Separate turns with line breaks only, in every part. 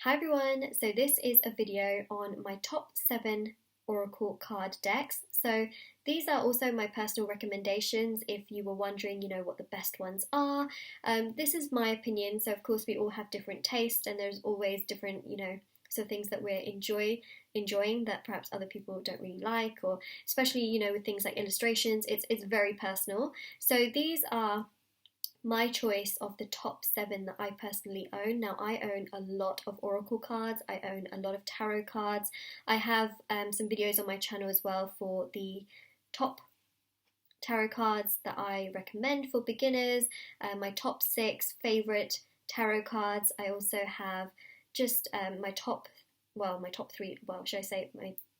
Hi everyone, so this is a video on my top 7 Oracle card decks. So these are also my personal recommendations if you were wondering, what the best ones are. This is my opinion, so of course we all have different tastes and there's always different, so things that we're enjoying that perhaps other people don't really like, or especially, with things like illustrations, it's very personal. So these are my choice of the top 7 that I personally own. Now, I own a lot of Oracle cards, I own a lot of tarot cards. I have some videos on my channel as well for the top tarot cards that I recommend for beginners, my top 6 favourite tarot cards. I also have just my top 3, should I say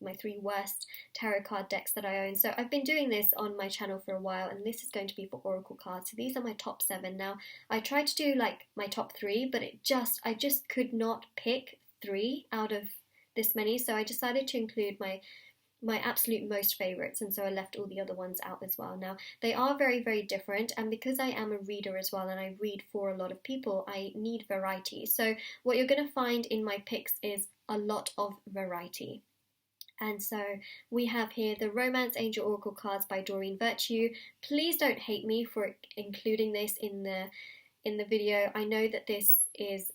my 3 worst tarot card decks that I own. So I've been doing this on my channel for a while, and this is going to be for Oracle cards. So these are my top 7. Now, I tried to do like my top 3, but I just could not pick 3 out of this many, so I decided to include my absolute most favourites, and so I left all the other ones out as well. Now, they are very, very different, and because I am a reader as well and I read for a lot of people, I need variety. So what you're going to find in my picks is a lot of variety. And so we have here the Romance Angel Oracle cards by Doreen Virtue. Please don't hate me for including this in the video. I know that this is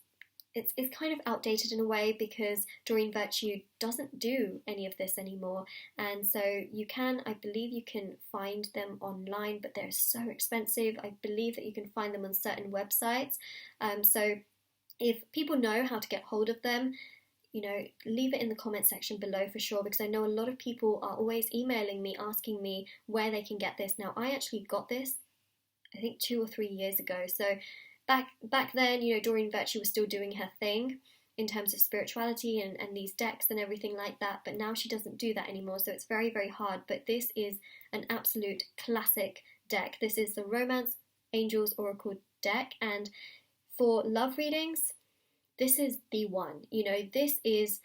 it's kind of outdated in a way because Doreen Virtue doesn't do any of this anymore, and so I believe you can find them online, but they're so expensive. I believe that you can find them on certain websites. So if people know how to get hold of them, leave it in the comment section below for sure, because I know a lot of people are always emailing me asking me where they can get this. Now, I actually got this, I think 2 or 3 years ago. So back then, Doreen Virtue was still doing her thing in terms of spirituality and these decks and everything like that, but now she doesn't do that anymore, so it's very, very hard. But this is an absolute classic deck. This is the Romance Angels Oracle deck, and for love readings, this is the one. This is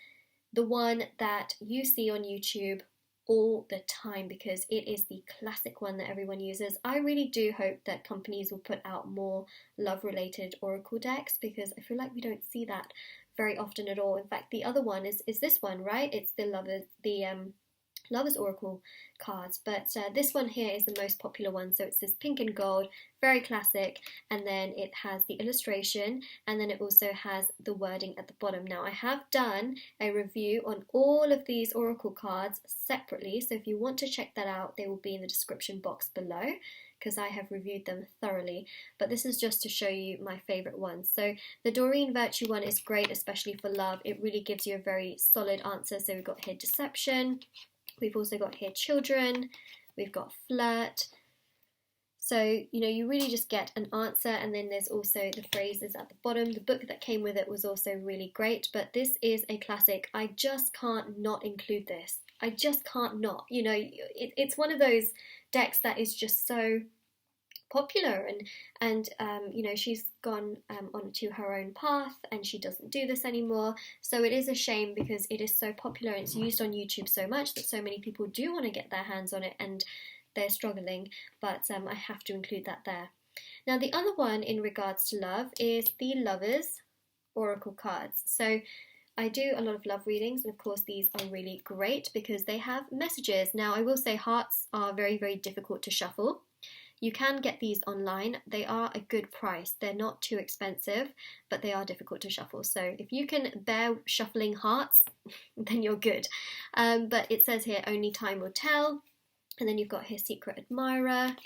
the one that you see on YouTube all the time because it is the classic one that everyone uses. I really do hope that companies will put out more love-related Oracle decks, because I feel like we don't see that very often at all. In fact, the other one is this one, right? It's the Lovers Oracle cards, but this one here is the most popular one. So it's this pink and gold, very classic, and then it has the illustration, and then it also has the wording at the bottom. Now, I have done a review on all of these Oracle cards separately, so if you want to check that out, they will be in the description box below, because I have reviewed them thoroughly, but this is just to show you my favourite ones. So the Doreen Virtue one is great, especially for love. It really gives you a very solid answer. So we've got here deception, we've also got here children, we've got flirt. So, you really just get an answer, and then there's also the phrases at the bottom. The book that came with it was also really great, but this is a classic. I just can't not include this. I just can't not. It's one of those decks that is just so popular, and she's gone on to her own path and she doesn't do this anymore. So it is a shame because it is so popular and it's used on YouTube so much that so many people do want to get their hands on it and they're struggling, but I have to include that there. Now, the other one in regards to love is the Lovers Oracle cards. So I do a lot of love readings, and of course these are really great because they have messages. Now, I will say hearts are very, very difficult to shuffle. You can get these online. They are a good price. They're not too expensive, but they are difficult to shuffle. So if you can bear shuffling hearts, then you're good. But it says here, only time will tell. And then you've got here secret admirer,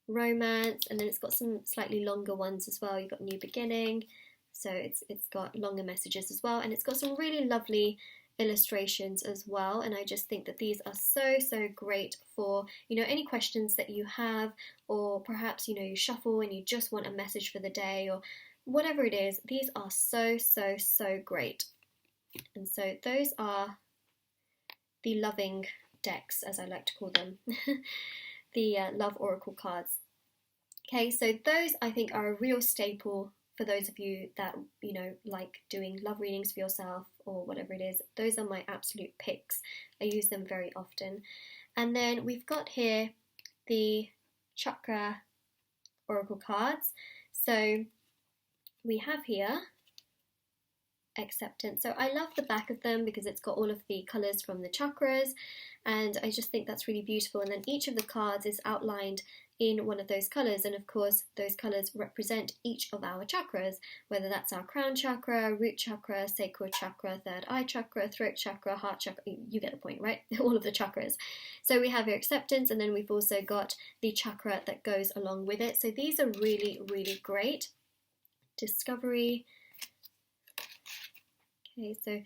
romance, and then it's got some slightly longer ones as well. You've got new beginning. So it's got longer messages as well. And it's got some really lovely illustrations as well, and I just think that these are so great for any questions that you have, or perhaps you shuffle and you just want a message for the day or whatever it is. These are so great. And so those are the loving decks, as I like to call them, the love oracle cards. Okay, so those I think are a real staple for those of you that, like doing love readings for yourself or whatever it is. Those are my absolute picks. I use them very often. And then we've got here the CHAKRA Oracle cards. So we have here acceptance. So I love the back of them because it's got all of the colours from the chakras, and I just think that's really beautiful. And then each of the cards is outlined in one of those colours, and of course those colours represent each of our chakras, whether that's our crown chakra, root chakra, sacral chakra, third eye chakra, throat chakra, heart chakra. You get the point, right? All of the chakras. So we have your acceptance, and then we've also got the chakra that goes along with it. So these are really, really great. Discovery. Okay, so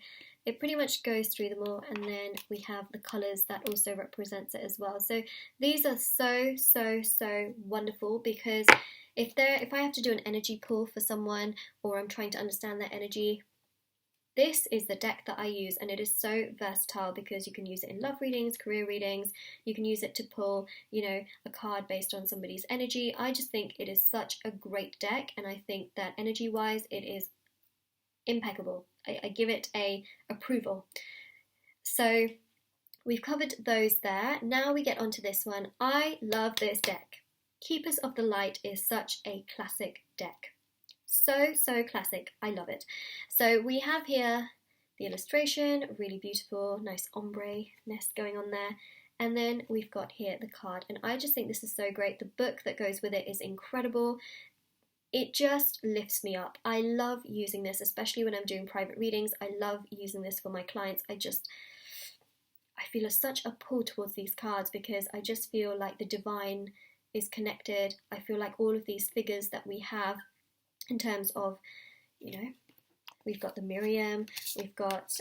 it pretty much goes through them all, and then we have the colours that also represents it as well. So these are so wonderful, because if I have to do an energy pull for someone, or I'm trying to understand their energy, this is the deck that I use, and it is so versatile because you can use it in love readings, career readings, you can use it to pull, you know, a card based on somebody's energy. I just think it is such a great deck, and I think that energy wise it is impeccable. I give it a approval. So we've covered those there. Now we get onto this one. I love this deck. Keepers of the Light is such a classic deck. So classic. I love it. So we have here the illustration, really beautiful, nice ombre-ness going on there. And then we've got here the card, and I just think this is so great. The book that goes with it is incredible. It just lifts me up. I love using this, especially when I'm doing private readings. I love using this for my clients. I feel such a pull towards these cards because I just feel like the divine is connected. I feel like all of these figures that we have in terms of, you know, we've got the Miriam, we've got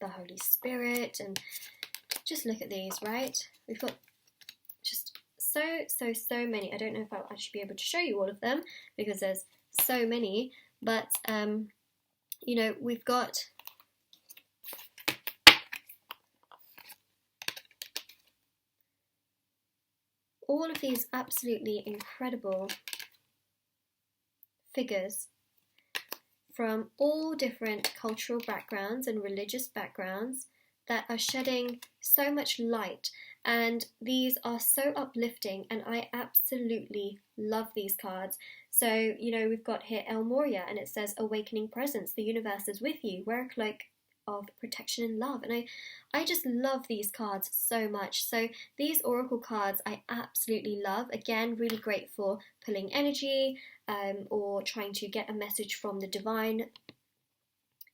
the Holy Spirit, and just look at these, right? We've got just so many. I don't know if I'll actually be able to show you all of them because there's so many, but you know, we've got all of these absolutely incredible figures from all different cultural backgrounds and religious backgrounds that are shedding so much light, and these are so uplifting, and I absolutely love these cards. So, you know, we've got here El Moria, and it says awakening presence, the universe is with you, wear a cloak of protection and love. And I just love these cards so much. So these oracle cards I absolutely love. Again, really great for pulling energy or trying to get a message from the divine.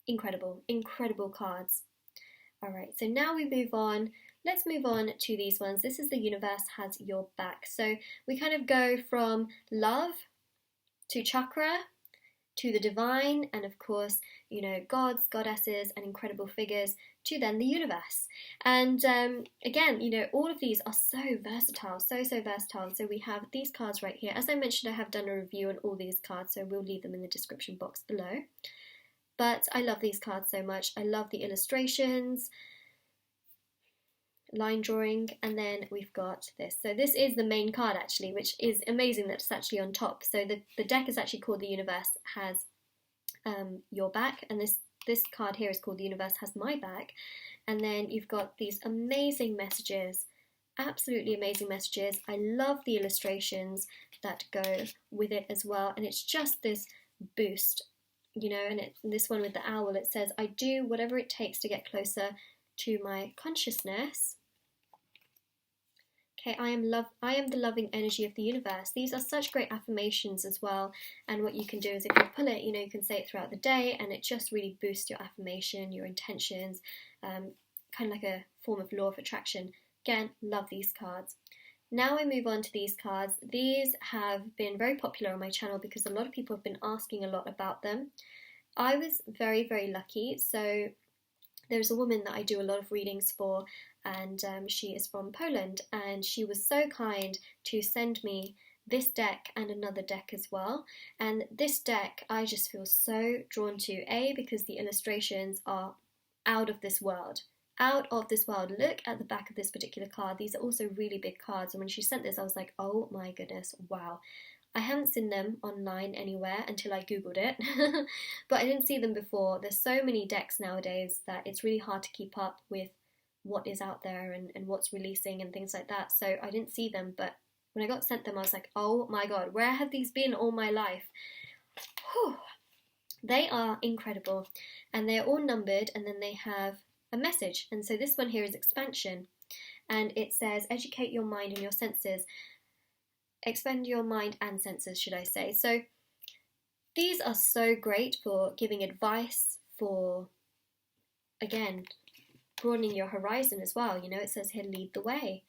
Incredible cards. Alright, so now we move on. Let's move on to these ones. This is the universe has your back. So we kind of go from love to chakra to the divine, and of course, you know, gods, goddesses, and incredible figures, to then the universe. And again, you know, all of these are so versatile, so versatile. So we have these cards right here. As I mentioned, I have done a review on all these cards, so we'll leave them in the description box below. But I love these cards so much. I love the illustrations, line drawing, and then we've got this. So this is the main card actually, which is amazing that it's actually on top. So the deck is actually called The Universe Has Your Back, and this card here is called The Universe Has My Back. And then you've got these amazing messages, absolutely amazing messages. I love the illustrations that go with it as well, and it's just this boost, you know. And this one with the owl, it says, I do whatever it takes to get closer to my consciousness. Okay, I am the loving energy of the universe. These are such great affirmations as well, and what you can do is if you pull it, you know, you can say it throughout the day, and it just really boosts your affirmation, your intentions, kind of like a form of law of attraction. Again, love these cards. Now I move on to these cards. These have been very popular on my channel because a lot of people have been asking a lot about them. I was very lucky. So there's a woman that I do a lot of readings for, and she is from Poland, and she was so kind to send me this deck and another deck as well. And this deck I just feel so drawn to, because the illustrations are out of this world. Look at the back of this particular card. These are also really big cards, and when she sent this I was like, oh my goodness, wow. I haven't seen them online anywhere until I googled it, but I didn't see them before. There's so many decks nowadays that it's really hard to keep up with what is out there and what's releasing and things like that, so I didn't see them. But when I got sent them I was like, oh my god, where have these been all my life? Whew. They are incredible, and they're all numbered, and then they have a message. And so this one here is expansion, and it says educate your mind and your senses. Expand your mind and senses, should I say. So these are so great for giving advice, for, again, broadening your horizon as well. You know, it says here, lead the way.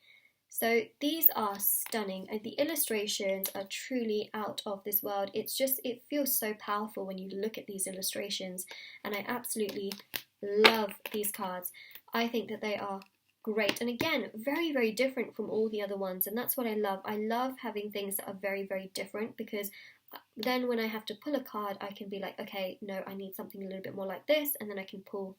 So these are stunning, and the illustrations are truly out of this world. It's just, it feels so powerful when you look at these illustrations, and I absolutely love these cards. I think that they are great, and again, very, very different from all the other ones, and that's what I love. I love having things that are very, very different, because then when I have to pull a card, I can be like, okay, no, I need something a little bit more like this, and then I can pull,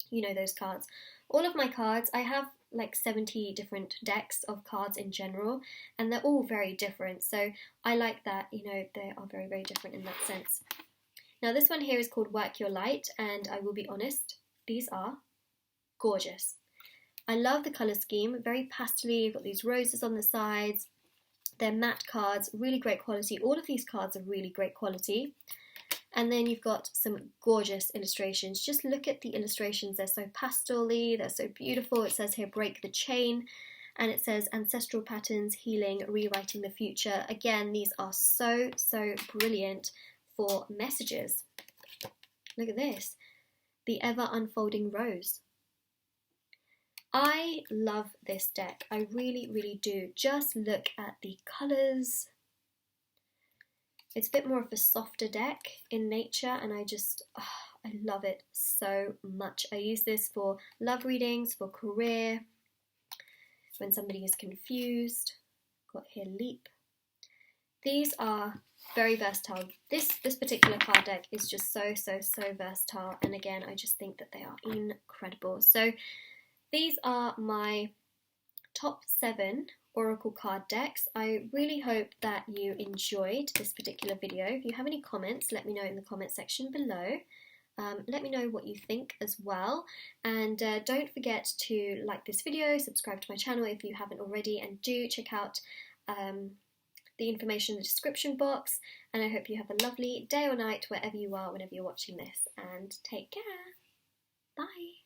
you know, those cards. All of my cards, I have like 70 different decks of cards in general, and they're all very different, so I like that, you know, they are very, very different in that sense. Now this one here is called Work Your Light, and I will be honest, these are gorgeous. I love the colour scheme, very pastely. You've got these roses on the sides. They're matte cards, really great quality. All of these cards are really great quality. And then you've got some gorgeous illustrations. Just look at the illustrations. They're so pastel-y, they're so beautiful. It says here, break the chain. And it says ancestral patterns, healing, rewriting the future. Again, these are so, so brilliant for messages. Look at this. The ever unfolding rose. I love this deck. I really, really do. Just look at the colours. It's a bit more of a softer deck in nature, and I love it so much. I use this for love readings, for career, when somebody is confused. Got here leap. These are very versatile. This particular card deck is just so, so, so versatile, and again, I just think that they are incredible. So these are my top 7 Oracle card decks. I really hope that you enjoyed this particular video. If you have any comments, let me know in the comment section below. Let me know what you think as well, and don't forget to like this video, subscribe to my channel if you haven't already, and do check out the information in the description box, and I hope you have a lovely day or night wherever you are, whenever you're watching this, and take care. Bye.